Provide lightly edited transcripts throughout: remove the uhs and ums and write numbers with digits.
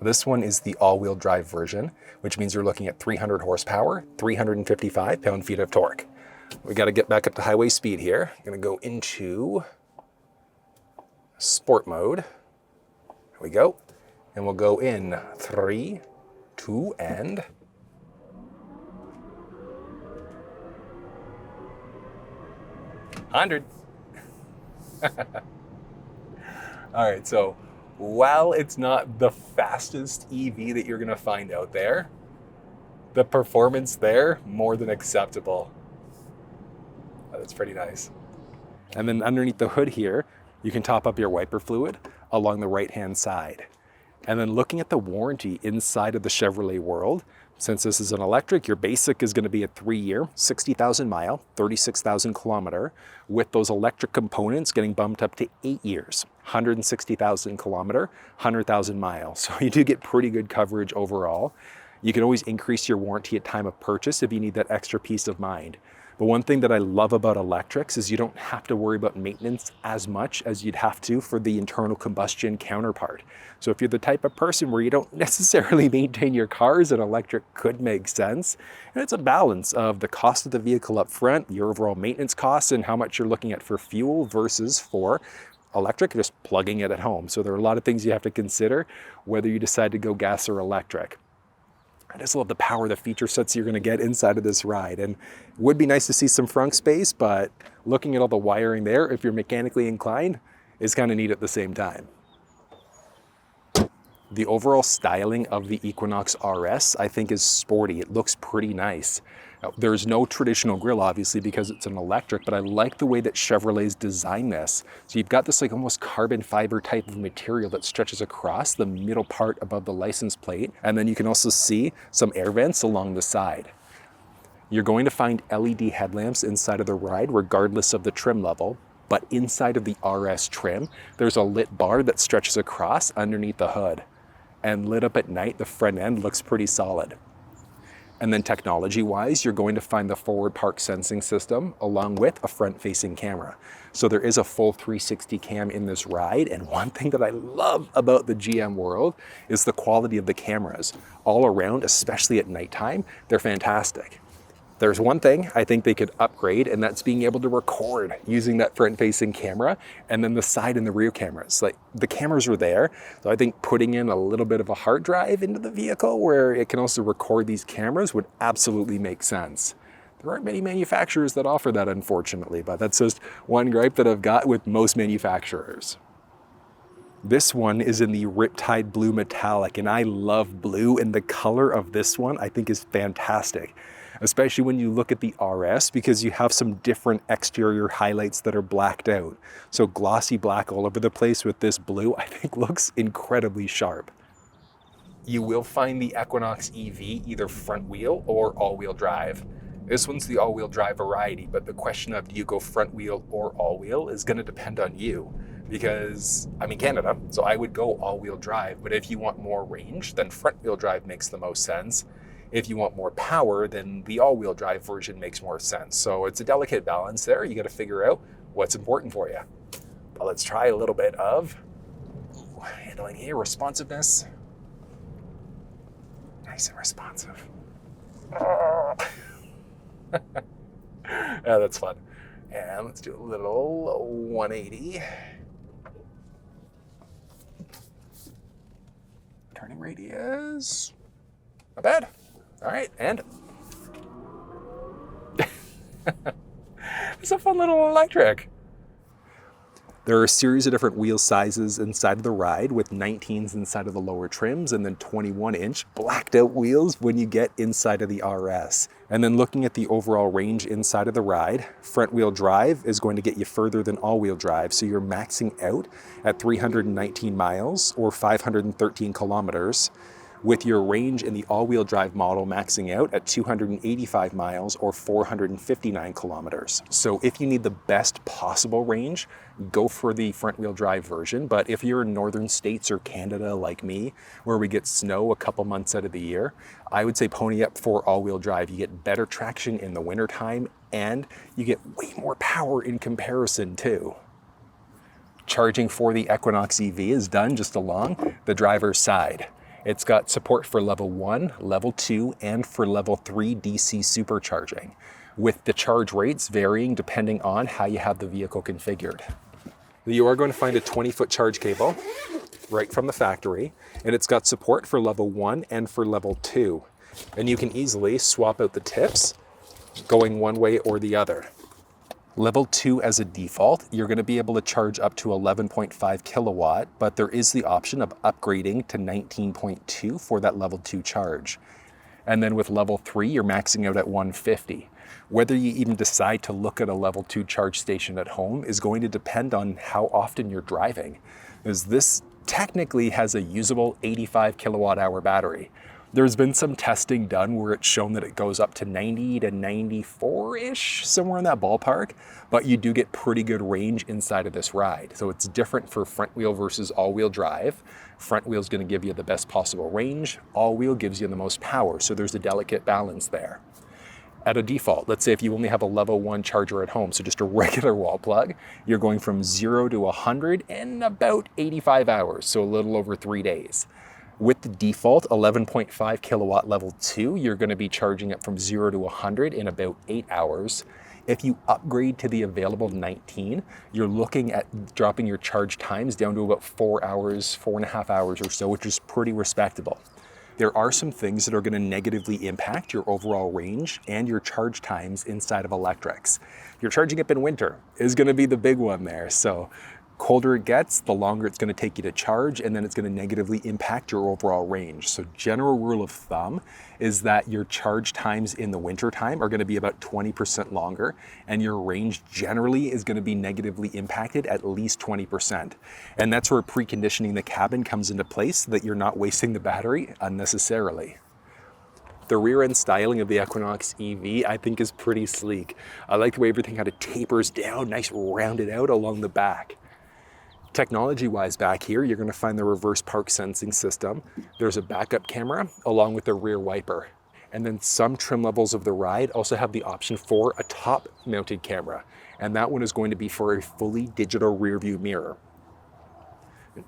This one is the all-wheel drive version, which means you're looking at 300 horsepower, 355 pound-feet of torque. We got to get back up to highway speed here. I'm going to go into sport mode. There we go. And we'll go in 3, 2, and... $100. All right, so while it's not the fastest EV that you're gonna find out there, the performance there, more than acceptable. Oh, that's pretty nice. And then underneath the hood here, you can top up your wiper fluid along the right-hand side. And then looking at the warranty inside of the Chevrolet world, since this is an electric, your basic is going to be a 3-year, 60,000 mile, 36,000 kilometer, with those electric components getting bumped up to 8 years, 160,000 kilometer, 100,000 miles. So you do get pretty good coverage overall. You can always increase your warranty at time of purchase if you need that extra peace of mind. But one thing that I love about electrics is you don't have to worry about maintenance as much as you'd have to for the internal combustion counterpart. So if you're the type of person where you don't necessarily maintain your cars, an electric could make sense. And it's a balance of the cost of the vehicle up front, your overall maintenance costs, and how much you're looking at for fuel versus for electric, just plugging it at home. So there are a lot of things you have to consider whether you decide to go gas or electric. I just love the power of the feature sets you're going to get inside of this ride. And it would be nice to see some frunk space, but looking at all the wiring there, if you're mechanically inclined, is kind of neat at the same time. The overall styling of the Equinox RS, I think, is sporty. It looks pretty nice. Now, there's no traditional grille, obviously, because it's an electric, but I like the way that Chevrolet's designed this. So you've got this like almost carbon fiber type of material that stretches across the middle part above the license plate. And then you can also see some air vents along the side. You're going to find LED headlamps inside of the ride, regardless of the trim level. But inside of the RS trim, there's a lit bar that stretches across underneath the hood. And lit up at night, the front end looks pretty solid. And then technology-wise, you're going to find the forward park sensing system along with a front-facing camera. So there is a full 360 cam in this ride. And one thing that I love about the GM world is the quality of the cameras. All around, especially at nighttime, they're fantastic. There's one thing I think they could upgrade, and that's being able to record using that front-facing camera and then the side and the rear cameras. Like, the cameras are there, so I think putting in a little bit of a hard drive into the vehicle where it can also record these cameras would absolutely make sense. There aren't many manufacturers that offer that, unfortunately, but that's just one gripe that I've got with most manufacturers. This one is in the Riptide Blue Metallic, and I love blue, and the color of this one I think is fantastic. Especially when you look at the RS, because you have some different exterior highlights that are blacked out. So glossy black all over the place with this blue, I think looks incredibly sharp. You will find the Equinox EV either front wheel or all-wheel drive. This one's the all-wheel drive variety, but the question of do you go front wheel or all-wheel is gonna depend on you. Because I'm in Canada, so I would go all-wheel drive, but if you want more range, then front-wheel drive makes the most sense. If you want more power, then the all-wheel drive version makes more sense. So it's a delicate balance there. You got to figure out what's important for you. But let's try a little bit of handling here, responsiveness. Nice and responsive. Yeah, that's fun. And let's do a little 180. Turning radius. Not bad. All right, and it's a fun little electric. There are a series of different wheel sizes inside of the ride, with 19s inside of the lower trims and then 21-inch blacked out wheels when you get inside of the RS. And then looking at the overall range inside of the ride, front wheel drive is going to get you further than all-wheel drive. So you're maxing out at 319 miles or 513 kilometers. With your range in the all-wheel drive model maxing out at 285 miles or 459 kilometers. So if you need the best possible range, go for the front-wheel drive version. But if you're in northern states or Canada like me, where we get snow a couple months out of the year, I would say pony up for all-wheel drive. You get better traction in the wintertime, and you get way more power in comparison too. Charging for the Equinox EV is done just along the driver's side. It's got support for level 1, level 2, and for level 3 DC supercharging, with the charge rates varying depending on how you have the vehicle configured. You are going to find a 20-foot charge cable right from the factory, and it's got support for level 1 and for level 2. And you can easily swap out the tips going one way or the other. Level 2 as a default, you're going to be able to charge up to 11.5 kilowatt, but there is the option of upgrading to 19.2 for that level 2 charge. And then with level 3, you're maxing out at 150. Whether you even decide to look at a level 2 charge station at home is going to depend on how often you're driving, because this technically has a usable 85 kilowatt hour battery. There's been some testing done where it's shown that it goes up to 90 to 94-ish, somewhere in that ballpark, but you do get pretty good range inside of this ride. So it's different for front wheel versus all-wheel drive. Front wheel is going to give you the best possible range. All-wheel gives you the most power, so there's a delicate balance there. At a default, let's say if you only have a level 1 charger at home, so just a regular wall plug, you're going from 0 to 100 in about 85 hours, so a little over 3 days. With the default 11.5 kilowatt level 2, you're going to be charging it from 0 to 100 in about 8 hours. If you upgrade to the available 19, you're looking at dropping your charge times down to about 4 hours, 4.5 hours or so, which is pretty respectable. There are some things that are going to negatively impact your overall range and your charge times inside of electrics. If you're charging up in winter is going to be the big one there. So colder it gets, the longer it's going to take you to charge, and then it's going to negatively impact your overall range. So general rule of thumb is that your charge times in the winter time are going to be about 20% longer, and your range generally is going to be negatively impacted at least 20%. And that's where preconditioning the cabin comes into place so that you're not wasting the battery unnecessarily. The rear end styling of the Equinox EV I think is pretty sleek. I like the way everything kind of tapers down, nice rounded out along the back. Technology-wise back here, you're going to find the reverse park sensing system. There's a backup camera along with the rear wiper. And then some trim levels of the ride also have the option for a top-mounted camera. And that one is going to be for a fully digital rear view mirror.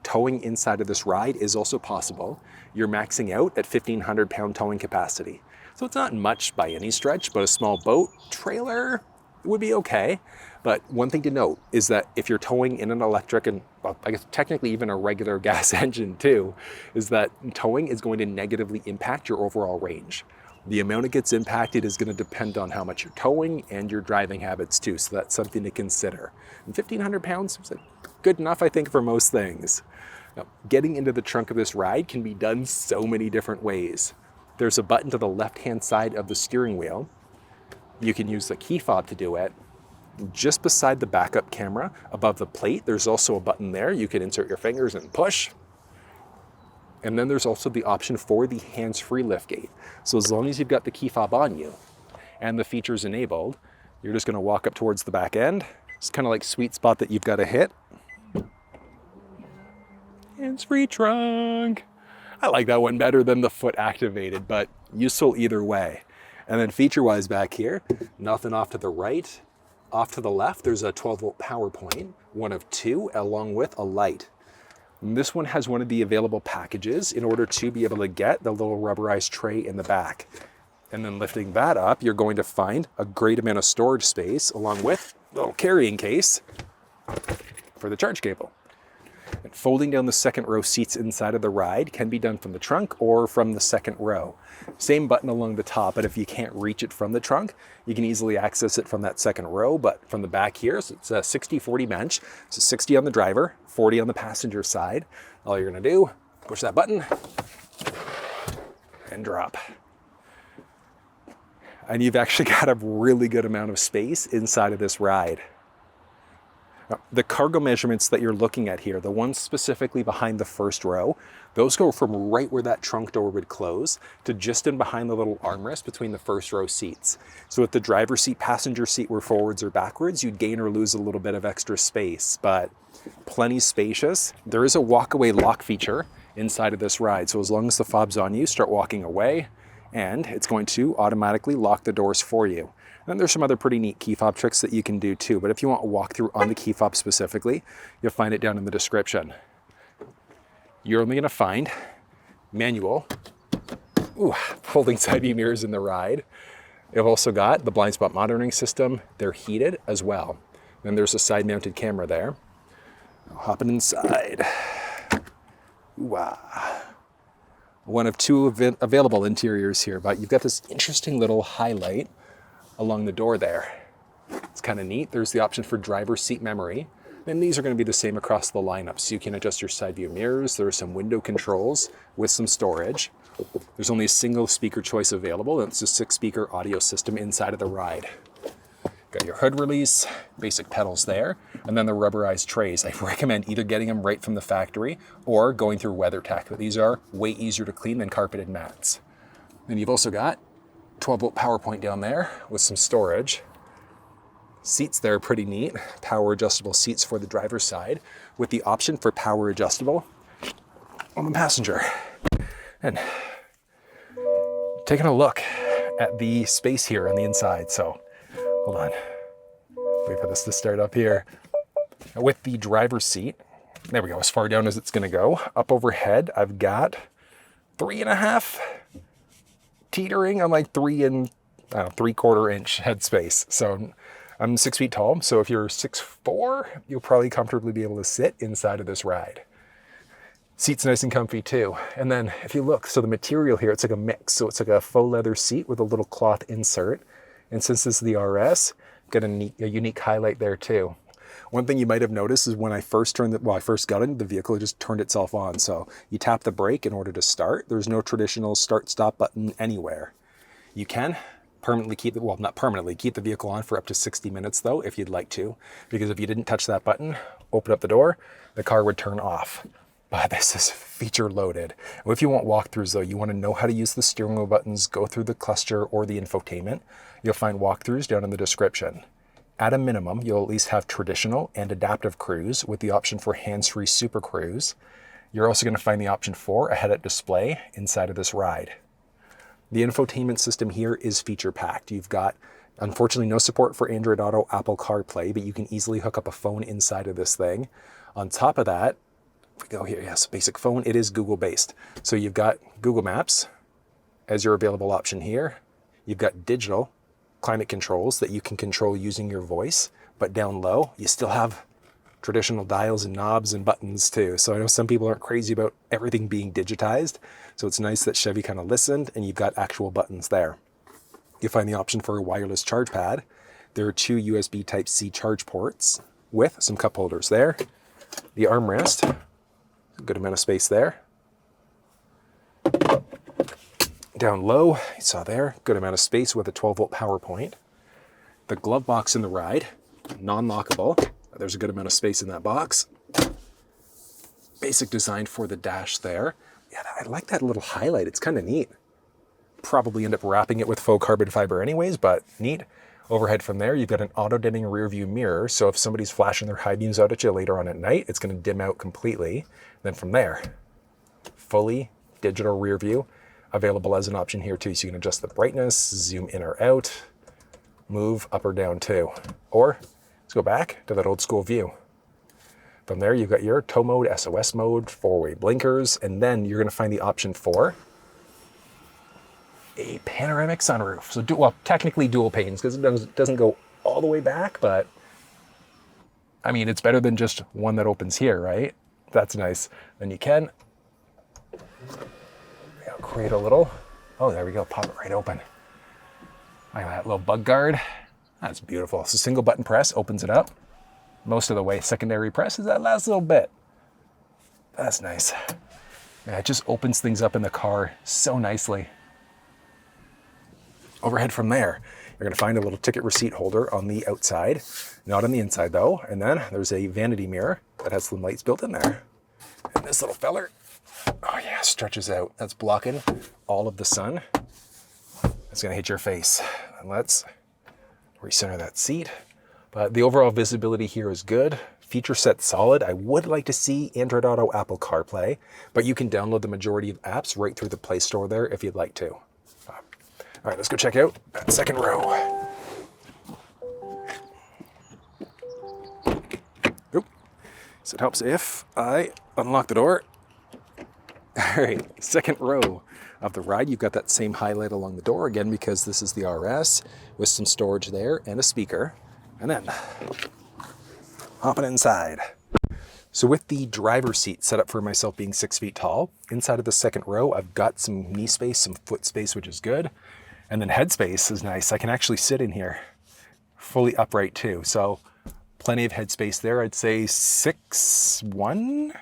Towing inside of this ride is also possible. You're maxing out at 1,500 pound towing capacity. So it's not much by any stretch, but a small boat, trailer, would be okay. But one thing to note is that if you're towing in an electric, and well, I guess technically even a regular gas engine too, is that towing is going to negatively impact your overall range. The amount it gets impacted is going to depend on how much you're towing and your driving habits too, so that's something to consider. And 1,500 pounds is good enough, I think, for most things. Now, getting into the trunk of this ride can be done so many different ways. There's a button to the left-hand side of the steering wheel. You can use the key fob to do it. Just beside the backup camera, above the plate, there's also a button there. You can insert your fingers and push. And then there's also the option for the hands-free liftgate. So as long as you've got the key fob on you and the features enabled, you're just going to walk up towards the back end. It's kind of like sweet spot that you've got to hit. Hands-free trunk. I like that one better than the foot activated, but useful either way. And then feature-wise back here, nothing off to the right. Off to the left, there's a 12-volt power point, one of two, along with a light. And this one has one of the available packages in order to be able to get the little rubberized tray in the back. And then lifting that up, you're going to find a great amount of storage space, along with a little carrying case for the charge cable. And folding down the second row seats inside of the ride can be done from the trunk or from the second row. Same button along the top, but if you can't reach it from the trunk, you can easily access it from that second row, but from the back here, so it's a 60-40 bench. So 60 on the driver, 40 on the passenger side. All you're gonna do, push that button and drop. And you've actually got a really good amount of space inside of this ride. The cargo measurements that you're looking at here, the ones specifically behind the first row, those go from right where that trunk door would close to just in behind the little armrest between the first row seats. So if the driver's seat, passenger seat were forwards or backwards, you'd gain or lose a little bit of extra space, but plenty spacious. There is a walkaway lock feature inside of this ride. So as long as the fob's on you, start walking away, and it's going to automatically lock the doors for you. And there's some other pretty neat key fob tricks that you can do too, but if you want a walkthrough on the key fob specifically, you'll find it down in the description. You're only going to find manual. Ooh, folding side view mirrors in the ride. You've also got the blind spot monitoring system. They're heated as well. Then there's a side mounted camera there. Hopping inside. Wow. One of two available interiors here, but you've got this interesting little highlight along the door there. It's kind of neat. There's the option for driver seat memory. And these are going to be the same across the lineup. So you can adjust your side view mirrors. There are some window controls with some storage. There's only a single speaker choice available. It's a 6-speaker audio system inside of the ride. Got your hood release, basic pedals there, and then the rubberized trays. I recommend either getting them right from the factory or going through WeatherTech. But these are way easier to clean than carpeted mats. Then you've also got 12-volt power point down there with some storage. Seats there are pretty neat. Power adjustable seats for the driver's side with the option for power adjustable on the passenger. And taking a look at the space here on the inside. So hold on, wait for this to start up here. With the driver's seat, there we go, as far down as it's gonna go. Up overhead, I've got 3.5, teetering on like 3.75 inch headspace. So I'm 6 feet tall, so if you're 6'4", you'll probably comfortably be able to sit inside of this ride. Seat's nice and comfy too. And then if you look, so the material here, it's like a mix. So it's like a faux leather seat with a little cloth insert. And since this is the RS, got a unique highlight there too. One thing you might have noticed is when I first got in, the vehicle just turned itself on. So you tap the brake in order to start. There's no traditional start-stop button anywhere. You can permanently keep it, well, not permanently, keep the vehicle on for up to 60 minutes though, if you'd like to. Because if you didn't touch that button, open up the door, the car would turn off. But this is feature loaded. And if you want walkthroughs though, you want to know how to use the steering wheel buttons, go through the cluster or the infotainment, you'll find walkthroughs down in the description. At a minimum, you'll at least have traditional and adaptive cruise with the option for hands-free super cruise. You're also going to find the option for a head-up display inside of this ride. The infotainment system here is feature packed. You've got, unfortunately, no support for Android Auto, Apple CarPlay, but you can easily hook up a phone inside of this thing. On top of that, we go here, yes, basic phone, it is Google based. So you've got Google Maps as your available option here. You've got digital climate controls that you can control using your voice, but down low, you still have traditional dials and knobs and buttons too. So I know some people aren't crazy about everything being digitized. So it's nice that Chevy kind of listened and you've got actual buttons there. You'll find the option for a wireless charge pad. There are 2 USB Type-C charge ports with some cup holders there. The armrest, good amount of space there. Down low, you saw there, good amount of space with a 12-volt power point. The glove box in the ride, non-lockable. There's a good amount of space in that box. Basic design for the dash there. Yeah, I like that little highlight. It's kind of neat. Probably end up wrapping it with faux carbon fiber anyways, but neat. Overhead from there, you've got an auto-dimming rear view mirror. So if somebody's flashing their high beams out at you later on at night, it's going to dim out completely. Then from there, fully digital rear view available as an option here too. So you can adjust the brightness, zoom in or out, move up or down too. Or let's go back to that old school view. From there, you've got your tow mode, SOS mode, 4-way blinkers, and then you're going to find the option for a panoramic sunroof. So, well, technically dual panes because it doesn't go all the way back, but I mean, it's better than just one that opens here, right? That's nice. Then you can create a little, oh, there we go, pop it right open. Look at that little bug guard. That's beautiful. So single button press opens it up most of the way. Secondary press is that last little bit. That's nice. Yeah, it just opens things up in the car so nicely. Overhead from there, you're going to find a little ticket receipt holder on the outside, not on the inside though. And then there's a vanity mirror that has some lights built in there. And this little feller, oh yeah, stretches out. That's blocking all of the sun. It's going to hit your face. And let's recenter that seat. But the overall visibility here is good. Feature set solid. I would like to see Android Auto, Apple CarPlay, but you can download the majority of apps right through the Play Store there if you'd like to. All right, let's go check out that second row. Oop. So it helps if I unlock the door All right, second row of the ride, you've got that same highlight along the door again because this is the RS with some storage there and a speaker. And then hopping inside. So with the driver's seat set up for myself being 6 feet tall, inside of the second row, I've got some knee space, some foot space, which is good. And then head space is nice. I can actually sit in here fully upright too. So plenty of head space there. I'd say 6'1",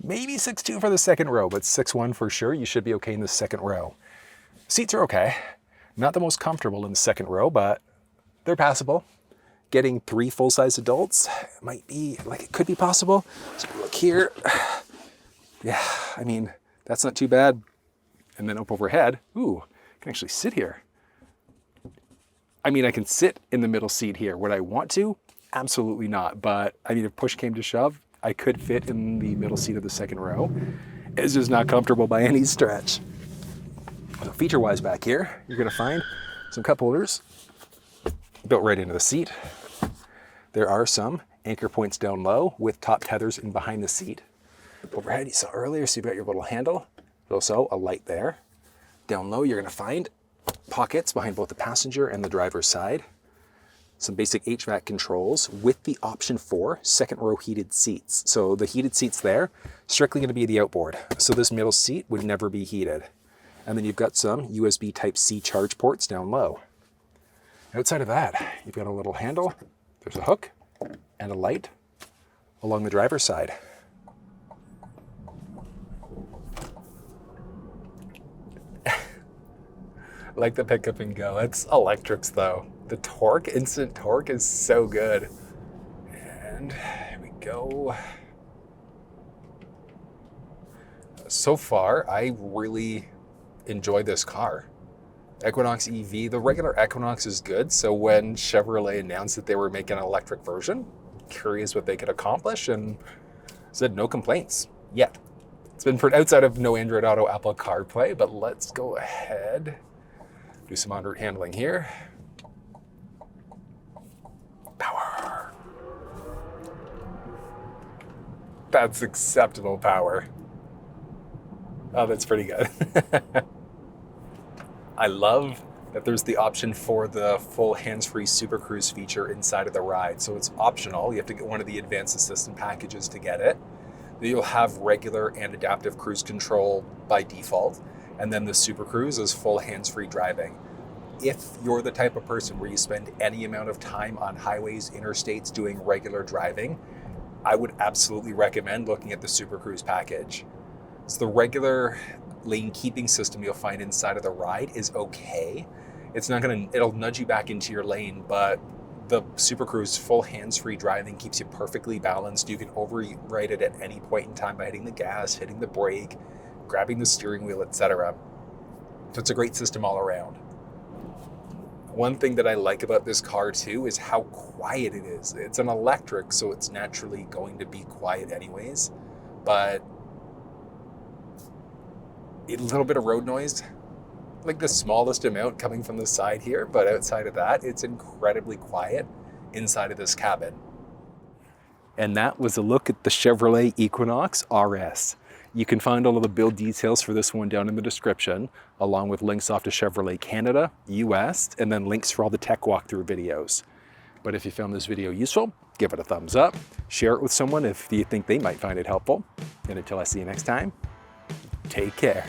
maybe 6'2" for the second row, but 6'1" for sure. You should be okay in the second row. Seats are okay. Not the most comfortable in the second row, but they're passable. Getting 3 full-size adults might be, like, it could be possible. So look here. Yeah, I mean, that's not too bad. And then up overhead, ooh, I can actually sit here. I mean, I can sit in the middle seat here. Would I want to? Absolutely not. But I mean, if push came to shove, I could fit in the middle seat of the second row. It's just not comfortable by any stretch. So feature-wise back here, you're gonna find some cup holders built right into the seat. There are some anchor points down low with top tethers in behind the seat. Overhead, you saw earlier, so you've got your little handle. Also a light there. Down low, you're gonna find pockets behind both the passenger and the driver's side. Some basic HVAC controls with the option for second row heated seats. So the heated seats there, strictly gonna be the outboard. So this middle seat would never be heated. And then you've got some USB Type-C charge ports down low. Outside of that, you've got a little handle, there's a hook and a light along the driver's side. Like the pickup and go. It's electrics though. The torque, instant torque is so good. And here we go. So far, I really enjoy this car. Equinox EV, the regular Equinox is good. So when Chevrolet announced that they were making an electric version, curious what they could accomplish, and said no complaints yet. It's been outside of no Android Auto, Apple CarPlay, but let's go ahead. Do some on-route handling here. Power. That's acceptable power. Oh, that's pretty good. I love that there's the option for the full hands-free Super Cruise feature inside of the ride. So it's optional. You have to get one of the advanced assistant packages to get it. You'll have regular and adaptive cruise control by default. And then the Super Cruise is full hands-free driving. If you're the type of person where you spend any amount of time on highways, interstates, doing regular driving, I would absolutely recommend looking at the Super Cruise package. It's the regular lane keeping system you'll find inside of the ride is okay. It'll nudge you back into your lane, but the Super Cruise full hands-free driving keeps you perfectly balanced. You can override it at any point in time by hitting the gas, hitting the brake, grabbing the steering wheel, etc. So it's a great system all around. One thing that I like about this car too is how quiet it is. It's an electric, so it's naturally going to be quiet anyways, but a little bit of road noise, like the smallest amount coming from the side here, but outside of that, it's incredibly quiet inside of this cabin. And that was a look at the Chevrolet Equinox RS. You can find all of the build details for this one down in the description, along with links off to Chevrolet Canada, US, and then links for all the tech walkthrough videos. But if you found this video useful, give it a thumbs up, share it with someone if you think they might find it helpful. And until I see you next time, take care.